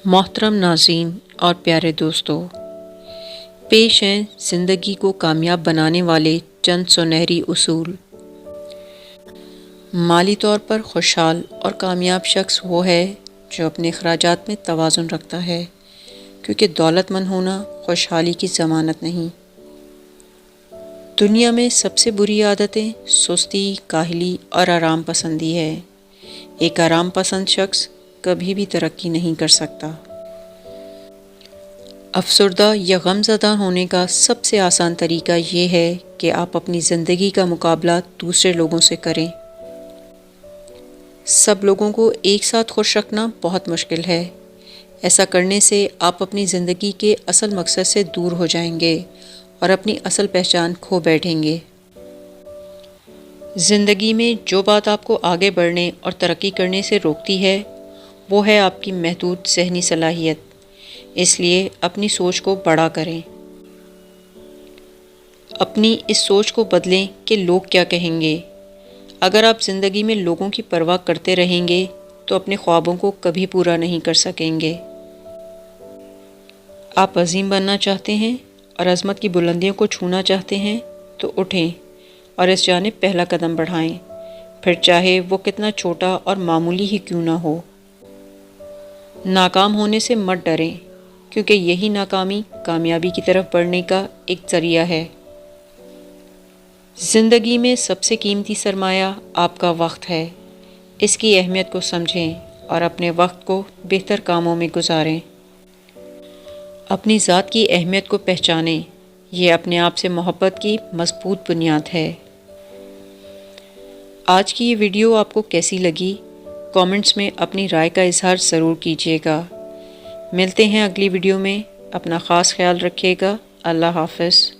محترم ناظرین اور پیارے دوستو، پیش ہیں زندگی کو کامیاب بنانے والے چند سنہری اصول۔ مالی طور پر خوشحال اور کامیاب شخص وہ ہے جو اپنے اخراجات میں توازن رکھتا ہے، کیونکہ دولت مند ہونا خوشحالی کی ضمانت نہیں۔ دنیا میں سب سے بری عادتیں سستی، کاہلی اور آرام پسندی ہے۔ ایک آرام پسند شخص کبھی بھی ترقی نہیں کر سکتا۔ افسردہ یا غم زدہ ہونے کا سب سے آسان طریقہ یہ ہے کہ آپ اپنی زندگی کا مقابلہ دوسرے لوگوں سے کریں۔ سب لوگوں کو ایک ساتھ خوش رکھنا بہت مشکل ہے۔ ایسا کرنے سے آپ اپنی زندگی کے اصل مقصد سے دور ہو جائیں گے اور اپنی اصل پہچان کھو بیٹھیں گے۔ زندگی میں جو بات آپ کو آگے بڑھنے اور ترقی کرنے سے روکتی ہے، وہ ہے آپ کی محدود ذہنی صلاحیت۔ اس لیے اپنی سوچ کو بڑا کریں۔ اپنی اس سوچ کو بدلیں کہ لوگ کیا کہیں گے۔ اگر آپ زندگی میں لوگوں کی پرواہ کرتے رہیں گے تو اپنے خوابوں کو کبھی پورا نہیں کر سکیں گے۔ آپ عظیم بننا چاہتے ہیں اور عظمت کی بلندیوں کو چھونا چاہتے ہیں تو اٹھیں اور اس جانب پہلا قدم بڑھائیں، پھر چاہے وہ کتنا چھوٹا اور معمولی ہی کیوں نہ ہو۔ ناکام ہونے سے مت ڈریں، کیونکہ یہی ناکامی کامیابی کی طرف بڑھنے کا ایک ذریعہ ہے۔ زندگی میں سب سے قیمتی سرمایہ آپ کا وقت ہے۔ اس کی اہمیت کو سمجھیں اور اپنے وقت کو بہتر کاموں میں گزاریں۔ اپنی ذات کی اہمیت کو پہچانیں، یہ اپنے آپ سے محبت کی مضبوط بنیاد ہے۔ آج کی یہ ویڈیو آپ کو کیسی لگی؟ کامنٹس میں اپنی رائے کا اظہار ضرور کیجیے گا۔ ملتے ہیں اگلی ویڈیو میں۔ اپنا خاص خیال رکھیے گا۔ اللہ حافظ۔